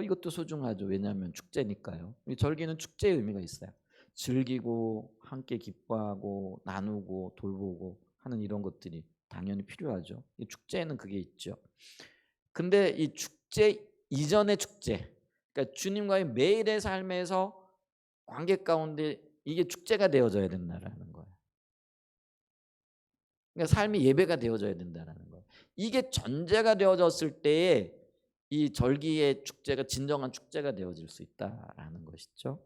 이것도 소중하죠. 왜냐하면 축제니까요. 절기는 축제의 의미가 있어요. 즐기고 함께 기뻐하고 나누고 돌보고 하는 이런 것들이 당연히 필요하죠. 이 축제에는 그게 있죠. 근데 이 축제 이전의 축제, 그러니까 주님과의 매일의 삶에서 관계 가운데 이게 축제가 되어져야 된다라는 거예요. 그러니까 삶이 예배가 되어져야 된다라는 거예요. 이게 전제가 되어졌을 때에 이 절기의 축제가 진정한 축제가 되어질 수 있다라는 것이죠.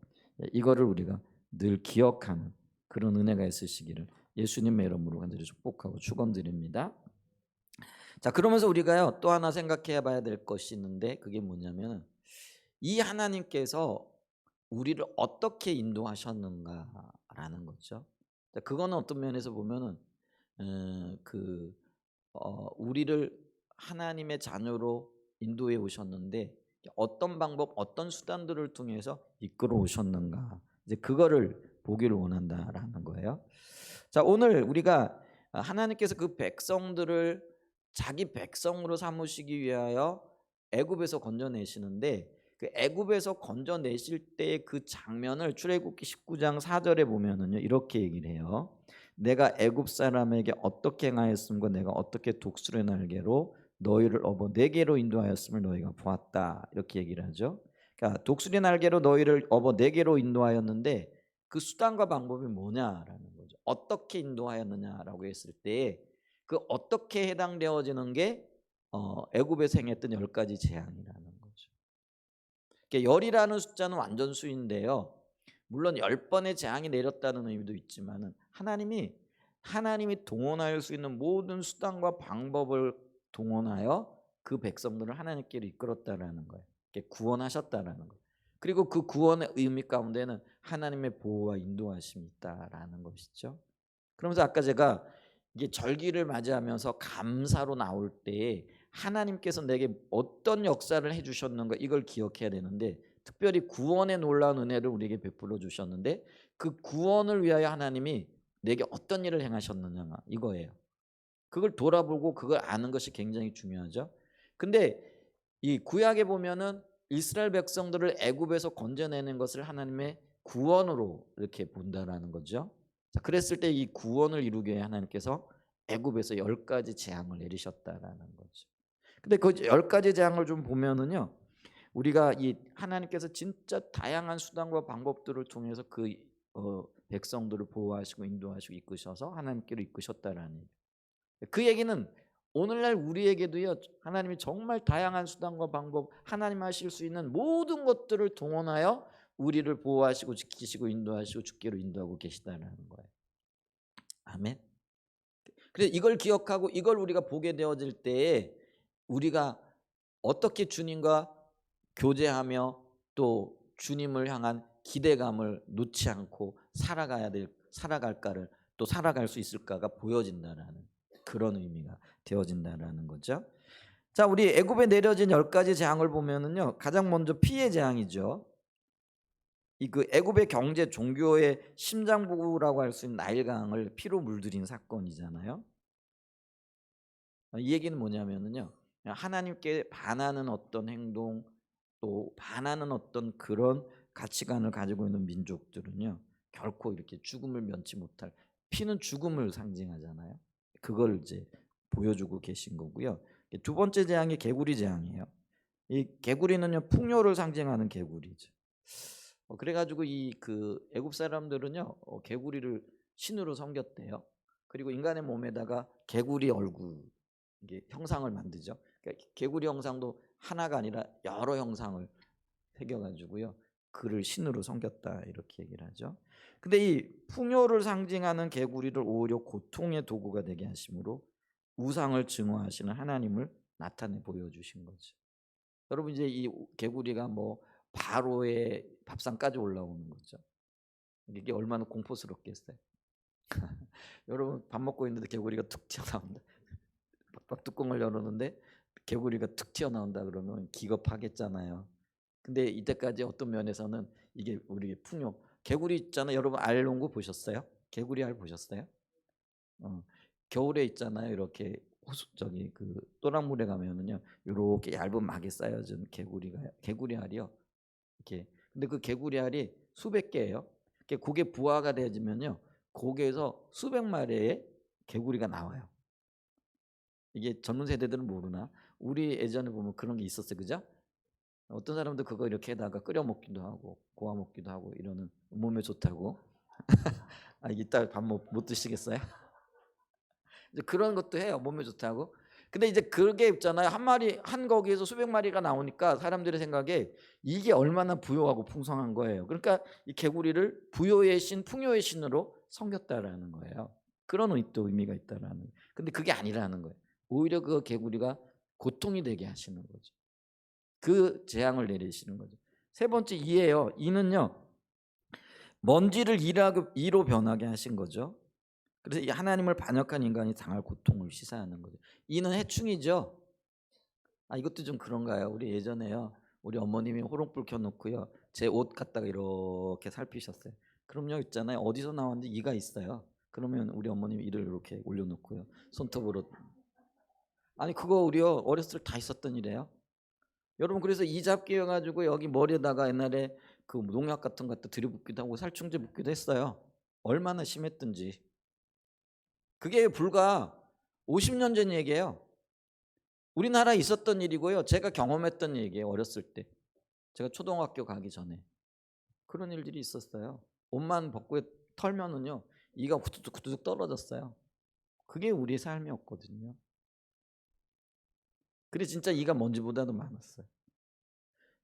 이거를 우리가 늘 기억하는 그런 은혜가 있으시기를 예수님의 이름으로 간절히 축복하고 축원드립니다. 자, 그러면서 우리가요 또 하나 생각해 봐야 될 것이 있는데 그게 뭐냐면 이 하나님께서 우리를 어떻게 인도하셨는가라는 거죠. 그거는 어떤 면에서 보면은 우리를 하나님의 자녀로 인도해 오셨는데 어떤 방법, 어떤 수단들을 통해서 이끌어 오셨는가, 이제 그거를 보기를 원한다라는 거예요. 자, 오늘 우리가 하나님께서 그 백성들을 자기 백성으로 삼으시기 위하여 애굽에서 건져내시는데 그 애굽에서 건져내실 때 그 장면을 출애굽기 19장 4절에 보면은요 이렇게 얘기를 해요. 내가 애굽 사람에게 어떻게 행하였음과 내가 어떻게 독수리 날개로 너희를 업어 내게로 인도하였음을 너희가 보았다, 이렇게 얘기를 하죠. 그러니까 독수리 날개로 너희를 업어 내게로 인도하였는데 그 수단과 방법이 뭐냐라는 거죠. 어떻게 인도하였느냐라고 했을 때 그 어떻게 해당되어지는 게 애굽에서 행했던 10가지 재앙이라는 거죠. 그러니까 열이라는 숫자는 완전수인데요. 물론 10번의 재앙이 내렸다는 의미도 있지만은 하나님이 동원할 수 있는 모든 수단과 방법을 동원하여 그 백성들을 하나님께로 이끌었다라는 거예요. 구원하셨다라는 거예요. 그리고 그 구원의 의미 가운데는 하나님의 보호와 인도하심이 있다라는 것이죠. 그러면서 아까 제가 이게 절기를 맞이하면서 감사로 나올 때에 하나님께서 내게 어떤 역사를 해주셨는가 이걸 기억해야 되는데, 특별히 구원의 놀라운 은혜를 우리에게 베풀어 주셨는데 그 구원을 위하여 하나님이 내게 어떤 일을 행하셨느냐 이거예요. 그걸 돌아보고 그걸 아는 것이 굉장히 중요하죠. 근데 이 구약에 보면은 이스라엘 백성들을 애굽에서 건져내는 것을 하나님의 구원으로 이렇게 본다라는 거죠. 자, 그랬을 때 이 구원을 이루기 위해 하나님께서 애굽에서 10가지 재앙을 내리셨다라는 거죠. 근데 그 10가지 재앙을 좀 보면은요 우리가 이 하나님께서 진짜 다양한 수단과 방법들을 통해서 그 백성들을 보호하시고 인도하시고 이끄셔서 하나님께로 이끄셨다라는, 그 얘기는 오늘날 우리에게도요 하나님이 정말 다양한 수단과 방법, 하나님 하실 수 있는 모든 것들을 동원하여 우리를 보호하시고 지키시고 인도하시고 주께로 인도하고 계시다는 거예요. 아멘. 그래서 이걸 기억하고 이걸 우리가 보게 되어질 때에 우리가 어떻게 주님과 교제하며 또 주님을 향한 기대감을 놓지 않고 살아갈까를 또 살아갈 수 있을까가 보여진다라는 그런 의미가 되어진다라는 거죠. 자, 우리 애굽에 내려진 10가지 재앙을 보면은요 가장 먼저 피해 재앙이죠. 이 그 애굽의 경제 종교의 심장부라고 할 수 있는 나일강을 피로 물들인 사건이잖아요. 이 얘기는 뭐냐면은요. 하나님께 반하는 어떤 행동 또 반하는 어떤 그런 가치관을 가지고 있는 민족들은요. 결코 이렇게 죽음을 면치 못할 피는 죽음을 상징하잖아요. 그걸 이제 보여주고 계신 거고요. 두 번째 재앙이 개구리 재앙이에요. 이 개구리는요 풍요를 상징하는 개구리죠. 그래가지고 이 그 애굽 사람들은요 개구리를 신으로 섬겼대요. 그리고 인간의 몸에다가 개구리 얼굴 이게 형상을 만들죠. 그러니까 개구리 형상도 하나가 아니라 여러 형상을 새겨가지고요 그를 신으로 섬겼다 이렇게 얘기를 하죠. 근데 이 풍요를 상징하는 개구리를 오히려 고통의 도구가 되게 하심으로 우상을 증오하시는 하나님을 나타내 보여주신 거죠. 여러분 이제 이 개구리가 뭐 바로의 밥상까지 올라오는 거죠. 이게 얼마나 공포스럽겠어요. 여러분 밥 먹고 있는데 개구리가 툭 튀어나온다. 밥 뚜껑을 열었는데 개구리가 툭 튀어나온다 그러면 기겁하겠잖아요. 근데 이때까지 어떤 면에서는 이게 우리 풍요. 개구리 있잖아요. 여러분 알농구 보셨어요? 개구리 알 보셨어요? 어, 겨울에 있잖아요. 이렇게 호수 저기 그 또랑물에 가면은요. 이렇게 얇은 막이 쌓여진 개구리 알이요. 이렇게. 근데 그 개구리 알이 수백 개예요. 고게 부화가 되어지면요. 고기에서 수백 마리의 개구리가 나와요. 이게 젊은 세대들은 모르나? 우리 예전에 보면 그런 게 있었어요. 그죠? 어떤 사람도 그거 이렇게 해다가 끓여 먹기도 하고 고아 먹기도 하고 이러는 몸에 좋다고. 이따 밥 못 드시겠어요? 이제 그런 것도 해요. 몸에 좋다고. 근데 이제 그게 있잖아요. 한 마리 한 거기에서 수백 마리가 나오니까 사람들의 생각에 이게 얼마나 부유하고 풍성한 거예요. 그러니까 이 개구리를 부요의 신, 풍요의 신으로 섬겼다라는 거예요. 그런 또 의미가 있다라는 거예요. 근데 그게 아니라는 거예요. 오히려 그 개구리가 고통이 되게 하시는 거죠. 그 재앙을 내리시는 거죠. 세 번째 이예요. 이는요. 먼지를 이로 변하게 하신 거죠. 그래서 이 하나님을 반역한 인간이 당할 고통을 시사하는 거죠. 이는 해충이죠. 이것도 좀 그런가요? 우리 예전에요. 우리 어머님이 호롱불 켜놓고요. 제 옷 갖다가 이렇게 살피셨어요. 그럼요 있잖아요. 어디서 나왔는데 이가 있어요. 그러면 우리 어머님이 이를 이렇게 올려놓고요. 손톱으로. 그거 우리요 어렸을 때 다 있었던 일이에요. 여러분 그래서 이 잡기 해가지고 여기 머리에다가 옛날에 그 농약 같은 거 갖다 들이붓기도 하고 살충제 붓기도 했어요. 얼마나 심했든지. 그게 불과 50년 전 얘기예요. 우리나라에 있었던 일이고요. 제가 경험했던 얘기예요. 어렸을 때. 제가 초등학교 가기 전에. 그런 일들이 있었어요. 옷만 벗고 털면은요. 이가 후두둑 후두둑 떨어졌어요. 그게 우리의 삶이었거든요. 그래 진짜 이가 먼지보다도 많았어요.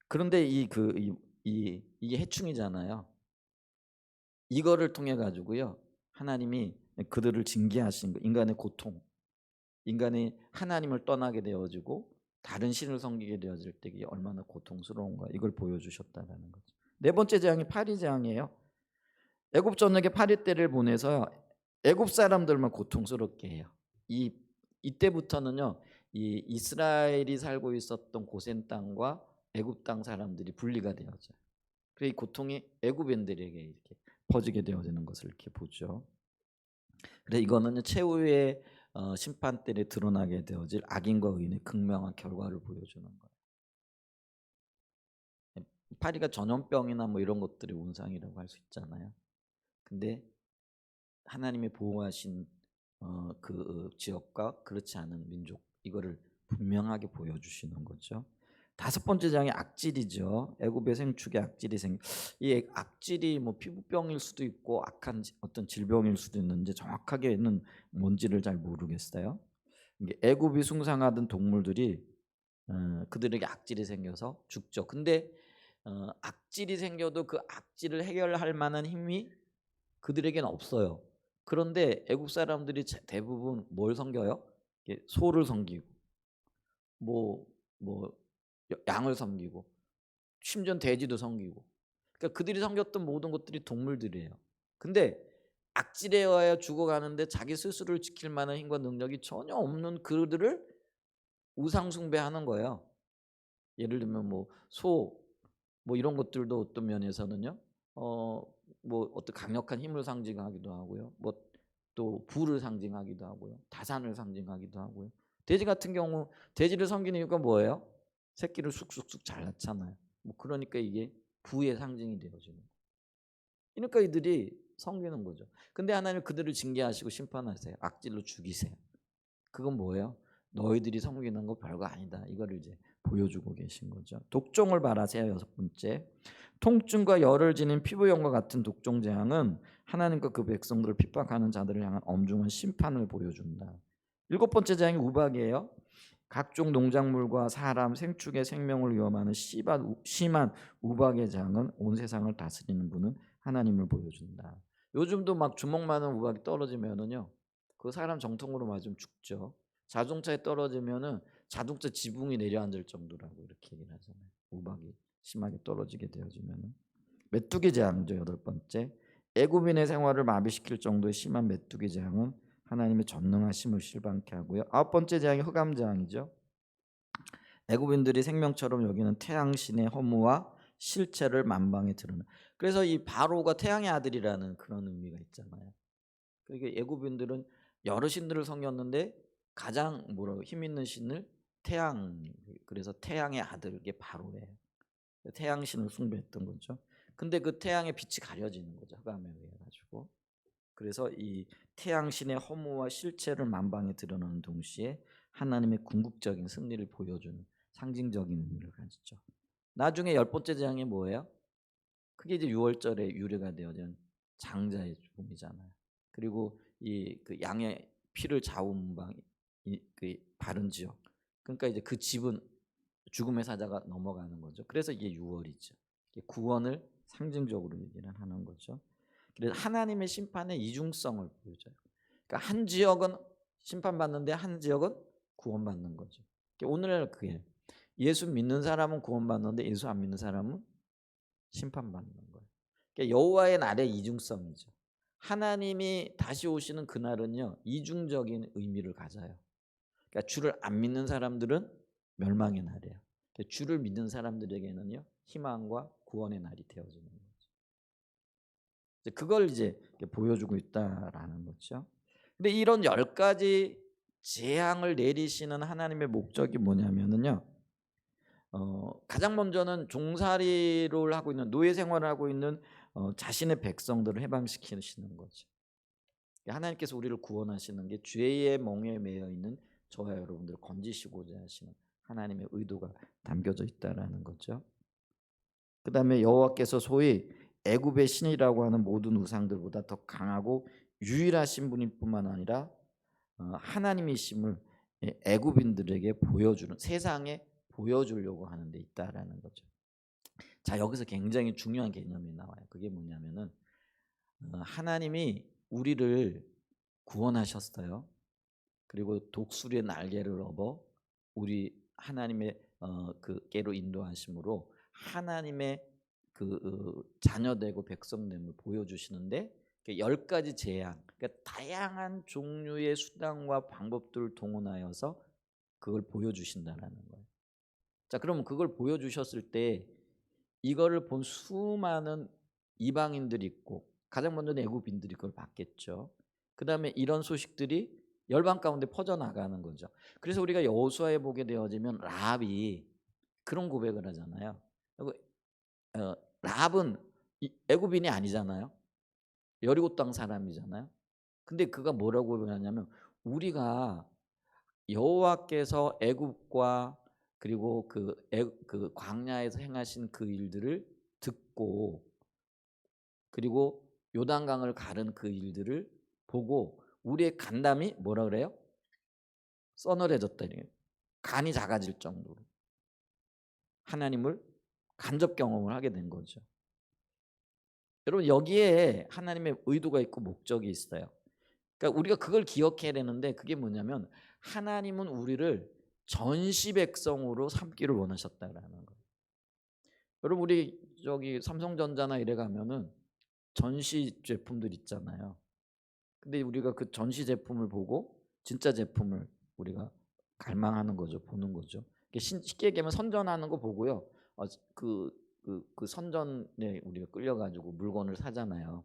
그런데 이게 해충이잖아요. 이거를 통해 가지고요. 하나님이 그들을 징계하신 거. 인간의 고통. 인간이 하나님을 떠나게 되어지고 다른 신을 섬기게 되어질 때 이게 얼마나 고통스러운가 이걸 보여주셨다라는 거죠. 네 번째 재앙이 파리 재앙이에요. 애굽 전역에 파리 떼를 보내서 애굽 사람들만 고통스럽게 해요. 이 이때부터는요. 이 이스라엘이 살고 있었던 고센 땅과 애굽 땅 사람들이 분리가 되어져요. 그래서 이 고통이 애굽인들에게 이렇게 퍼지게 되어지는 것을 이렇게 보죠. 그래서 이거는 최후의 심판 때에 드러나게 되어질 악인과 의인의 극명한 결과를 보여주는 거예요. 파리가 전염병이나 뭐 이런 것들의 온상이라고 할 수 있잖아요. 근데 하나님이 보호하신 그 지역과 그렇지 않은 민족 이거를 분명하게 보여주시는 거죠. 다섯 번째 장이 악질이죠. 애굽의 생축에 악질이 이 악질이 뭐 피부병일 수도 있고 악한 어떤 질병일 수도 있는데 정확하게는 뭔지를 잘 모르겠어요. 이게 애굽이 숭상하던 동물들이 그들에게 악질이 생겨서 죽죠. 근데 악질이 생겨도 그 악질을 해결할 만한 힘이 그들에게는 없어요. 그런데 애국 사람들이 대부분 뭘 섬겨요? 소를 섬기고 뭐 양을 섬기고 심지어 돼지도 섬기고. 그러니까 그들이 섬겼던 모든 것들이 동물들이에요. 근데 악질에 의하여 죽어가는데 자기 스스로를 지킬 만한 힘과 능력이 전혀 없는 그들을 우상 숭배하는 거예요. 예를 들면 뭐 소 뭐 이런 것들도 어떤 면에서는요. 어 뭐 어떤 강력한 힘을 상징하기도 하고요. 뭐 또 부를 상징하기도 하고요. 다산을 상징하기도 하고요. 돼지 같은 경우 돼지를 섬기는 이유가 뭐예요? 새끼를 쑥쑥쑥 잘 낳잖아요. 뭐 그러니까 이게 부의 상징이 되어지는 거예요. 그러니까 이들이 섬기는 거죠. 근데 하나님 그들을 징계하시고 심판하세요. 악질로 죽이세요. 그건 뭐예요? 너희들이 섬기는 거 별거 아니다. 이거를 이제 보여주고 계신 거죠. 독종을 말하세요. 여섯 번째. 통증과 열을 지닌 피부염과 같은 독종 재앙은 하나님과 그 백성들을 핍박하는 자들을 향한 엄중한 심판을 보여준다. 일곱 번째 재앙이 우박이에요. 각종 농작물과 사람, 생축의 생명을 위험하는 심한 우박의 재앙은 온 세상을 다스리는 분은 하나님을 보여준다. 요즘도 막 주먹 많은 우박이 떨어지면은요, 그 사람 정통으로 맞으면 죽죠. 자동차에 떨어지면은 자동차 지붕이 내려앉을 정도라고 이렇게 얘기를 하잖아요. 우박이 심하게 떨어지게 되어지면은. 메뚜기 재앙이죠. 여덟 번째. 애굽인의 생활을 마비시킬 정도의 심한 메뚜기 재앙은 하나님의 전능하심을 실방케 하고요. 아홉 번째 재앙이 흑암 재앙이죠. 애굽인들이 생명처럼 여기는 태양신의 허무와 실체를 만방에 드러내. 그래서 이 바로가 태양의 아들이라는 그런 의미가 있잖아요. 그러니까 애굽인들은 여러 신들을 섬겼는데 가장 뭐라고 힘 있는 신을 태양, 그래서 태양의 아들, 이게 바로예요. 태양신을 숭배했던 거죠. 근데 그 태양의 빛이 가려지는 거죠. 흑암에 의해 가지고. 그래서 이 태양신의 허무와 실체를 만방에 드러내는 동시에 하나님의 궁극적인 승리를 보여주는 상징적인 의미를 가지죠. 나중에 열 번째 재앙이 뭐예요? 그게 이제 유월절에 유래가 되어진 장자의 죽음이잖아요. 그리고 이 그 양의 피를 자운방 그 바른 지역. 그러니까 이제 그 집은 죽음의 사자가 넘어가는 거죠. 그래서 이게 유월이죠. 구원을 상징적으로 얘기를 하는 거죠. 그래서 하나님의 심판의 이중성을 보여줘요. 그러니까 한 지역은 심판받는데 한 지역은 구원받는 거죠. 오늘날 그게 예수 믿는 사람은 구원받는데 예수 안 믿는 사람은 심판받는 거예요. 그러니까 여호와의 날의 이중성이죠. 하나님이 다시 오시는 그날은요, 이중적인 의미를 가져요. 그러니까 주를 안 믿는 사람들은 멸망의 날이에요. 그러니까 주를 믿는 사람들에게는요, 희망과 구원의 날이 되어지는 거죠. 그걸 이제 보여주고 있다라는 거죠. 근데 이런 10가지 재앙을 내리시는 하나님의 목적이 뭐냐면은요. 가장 먼저는 종살이를 하고 있는 노예 생활을 하고 있는 자신의 백성들을 해방시키시는 거죠. 하나님께서 우리를 구원하시는 게 죄의 멍에 매여 있는 저와 여러분들을 건지시고자 하시는 하나님의 의도가 담겨져 있다라는 거죠. 그다음에 여호와께서 소위 애굽의 신이라고 하는 모든 우상들보다 더 강하고 유일하신 분일 뿐만 아니라 하나님이심을 애굽인들에게 보여주는, 세상에 보여주려고 하는 데 있다라는 거죠. 자, 여기서 굉장히 중요한 개념이 나와요. 그게 뭐냐면은 하나님이 우리를 구원하셨어요. 그리고 독수리의 날개를 업어 우리 하나님의 그께로 인도하심으로 하나님의 자녀되고 백성됨을 보여주시는데, 10가지 재앙, 그러니까 다양한 종류의 수단과 방법들을 동원하여서 그걸 보여주신다라는 거예요. 자, 그러면 그걸 보여주셨을 때 이거를 본 수많은 이방인들이 있고, 가장 먼저는 애굽인들이 그걸 봤겠죠. 그 다음에 이런 소식들이 열방 가운데 퍼져나가는 거죠. 그래서 우리가 여호수아에 보게 되어지면 라합이 그런 고백을 하잖아요. 라합은 애굽인이 아니잖아요. 여리고 땅 사람이잖아요. 근데 그가 뭐라고 하냐면, 우리가 여호와께서 애굽과 그리고 그 광야에서 행하신 그 일들을 듣고, 그리고 요단강을 가른 그 일들을 보고 우리의 간담이 뭐라 그래요? 서늘해졌다. 간이 작아질 정도로 하나님을 간접 경험을 하게 된 거죠. 여러분, 여기에 하나님의 의도가 있고 목적이 있어요. 그러니까 우리가 그걸 기억해야 되는데, 그게 뭐냐면 하나님은 우리를 전시 백성으로 삼기를 원하셨다라는 거예요. 여러분, 우리 저기 삼성전자나 이래 가면은 전시 제품들 있잖아요. 근데 우리가 그 전시 제품을 보고 진짜 제품을 우리가 갈망하는 거죠. 보는 거죠. 쉽게 얘기하면 선전하는 거 보고요. 그 그 선전에 우리가 끌려가지고 물건을 사잖아요.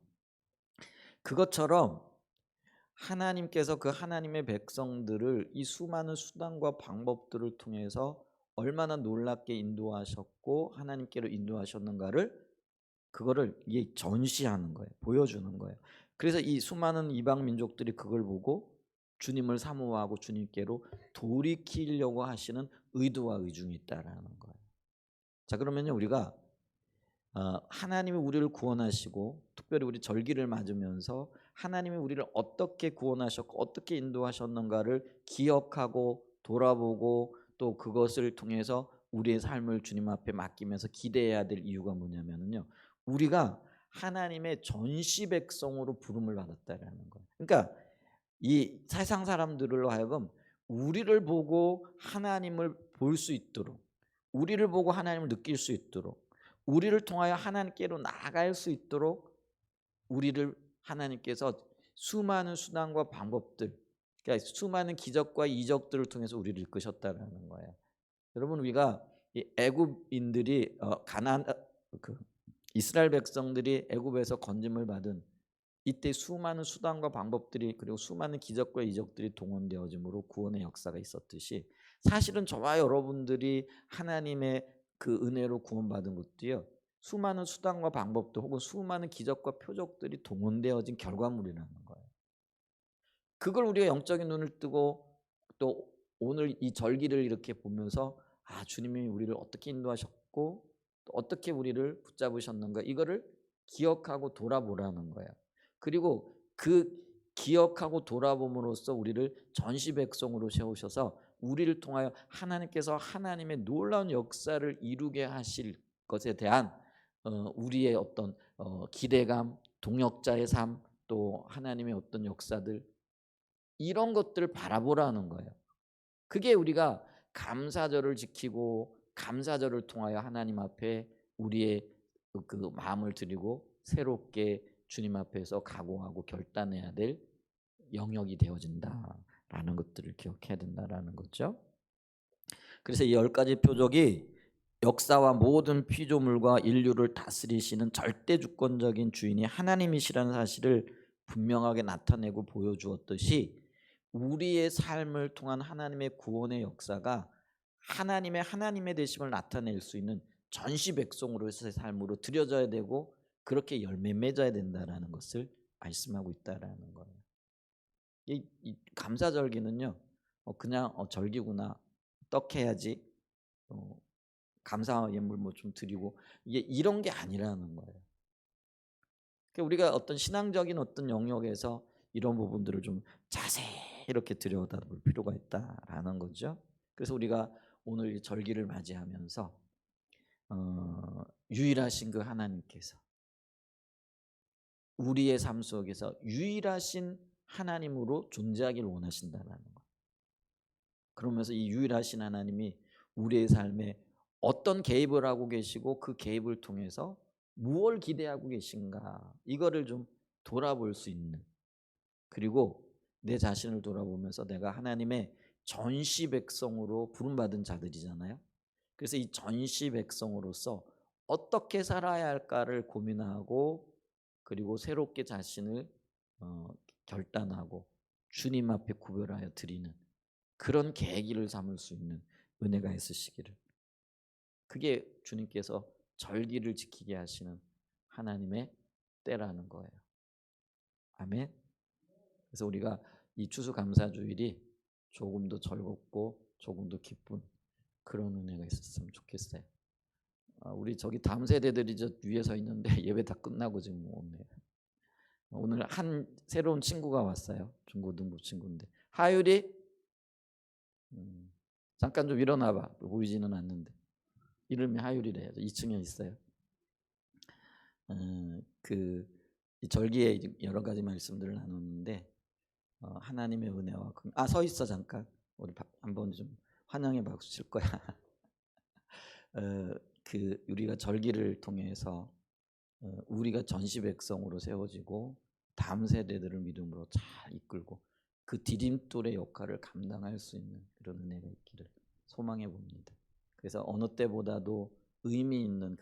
그것처럼 하나님께서 그 하나님의 백성들을 이 수많은 수단과 방법들을 통해서 얼마나 놀랍게 인도하셨고 하나님께로 인도하셨는가를 그거를 이게 전시하는 거예요. 보여주는 거예요. 그래서 이 수많은 이방 민족들이 그걸 보고 주님을 사모하고 주님께로 돌이키려고 하시는 의도와 의중이 있다라는 거예요. 자, 그러면요 우리가 하나님이 우리를 구원하시고 특별히 우리 절기를 맞으면서 하나님이 우리를 어떻게 구원하셨고 어떻게 인도하셨는가를 기억하고 돌아보고 또 그것을 통해서 우리의 삶을 주님 앞에 맡기면서 기대해야 될 이유가 뭐냐면요 우리가 하나님의 전시 백성으로 부름을 받았다라는 거예요. 그러니까 이 세상 사람들로 하여금 우리를 보고 하나님을 볼 수 있도록, 우리를 보고 하나님을 느낄 수 있도록, 우리를 통하여 하나님께로 나아갈 수 있도록 우리를 하나님께서 수많은 수단과 방법들, 그러니까 수많은 기적과 이적들을 통해서 우리를 이끄셨다라는 거예요. 여러분 우리가 이 애굽인들이 가나안 그 이스라엘 백성들이 애굽에서 건짐을 받은 이때 수많은 수단과 방법들이 그리고 수많은 기적과 이적들이 동원되어짐으로 구원의 역사가 있었듯이 사실은 저와 여러분들이 하나님의 그 은혜로 구원받은 것도요 수많은 수단과 방법도 혹은 수많은 기적과 표적들이 동원되어진 결과물이라는 거예요. 그걸 우리가 영적인 눈을 뜨고 또 오늘 이 절기를 이렇게 보면서 아 주님이 우리를 어떻게 인도하셨고 또 어떻게 우리를 붙잡으셨는가 이거를 기억하고 돌아보라는 거예요. 그리고 그 기억하고 돌아봄으로써 우리를 전시 백성으로 세우셔서 우리를 통하여 하나님께서 하나님의 놀라운 역사를 이루게 하실 것에 대한 우리의 어떤 기대감, 동역자의 삶, 또 하나님의 어떤 역사들 이런 것들을 바라보라는 거예요. 그게 우리가 감사절을 지키고 감사절을 통하여 하나님 앞에 우리의 그 마음을 드리고 새롭게 주님 앞에서 각오하고 결단해야 될 영역이 되어진다라는 것들을 기억해야 된다라는 거죠. 그래서 이 10가지 표적이 역사와 모든 피조물과 인류를 다스리시는 절대 주권적인 주인이 하나님이시라는 사실을 분명하게 나타내고 보여주었듯이 우리의 삶을 통한 하나님의 구원의 역사가 하나님의 되심을 나타낼 수 있는 전시 백성으로서의 삶으로 드려져야 되고 그렇게 열매 맺어야 된다라는 것을 말씀하고 있다라는 거예요. 이 감사절기는요 그냥 절기구나 떡 해야지 감사 예물 뭐 좀 드리고 이게 이런 게 아니라는 거예요. 그러니까 우리가 어떤 신앙적인 어떤 영역에서 이런 부분들을 좀 자세히 이렇게 들여다볼 필요가 있다라는 거죠. 그래서 우리가 오늘 이 절기를 맞이하면서 유일하신 그 하나님께서 우리의 삶 속에서 유일하신 하나님으로 존재하기를 원하신다라는 거예요. 그러면서 이 유일하신 하나님이 우리의 삶에 어떤 개입을 하고 계시고 그 개입을 통해서 무엇을 기대하고 계신가 이거를 좀 돌아볼 수 있는 그리고 내 자신을 돌아보면서 내가 하나님의 전시 백성으로 부름받은 자들이잖아요. 그래서 이 전시 백성으로서 어떻게 살아야 할까를 고민하고 그리고 새롭게 자신을 어, 결단하고 주님 앞에 구별하여 드리는 그런 계기를 삼을 수 있는 은혜가 있으시기를. 그게 주님께서 절기를 지키게 하시는 하나님의 때라는 거예요. 아멘. 그래서 우리가 이 추수감사주일이 조금 더 즐겁고 조금 더 기쁜 그런 은혜가 있었으면 좋겠어요. 우리 저기 다음 세대들이 저 위에 서 있는데 예배 다 끝나고 지금 오네요. 오늘 한 새로운 친구가 왔어요. 중고등부 친구인데 하율이 잠깐 좀 일어나봐. 보이지는 않는데 이름이 하율이래요. 2층에 있어요. 그 절기에 여러 가지 말씀들을 나눴는데 하나님의 은혜와 서 있어 잠깐 우리 한번 좀 환영의 박수 칠 거야. 그 우리가 절기를 통해서 우리가 전시 백성으로 세워지고 다음 세대들을 믿음으로 잘 이끌고 그 디딤돌의 역할을 감당할 수 있는 그런 은혜가 있기를 소망해 봅니다. 그래서 어느 때보다도 의미 있는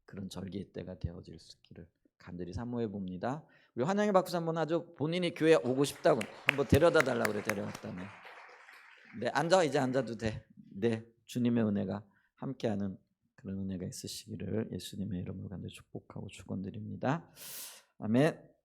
그런 절기의 때가 되어질 수 있기를 간절히 사모해 봅니다. 우리 환영의 박수 한번 하죠. 본인이 교회 오고 싶다고 한번 데려다 달라고 그래. 데려왔다네. 네, 이제 앉아도 돼. 네, 주님의 은혜가 함께하는 그런 은혜가 있으시기를 예수님의 이름으로 간절히 축복하고 축원드립니다. 아멘.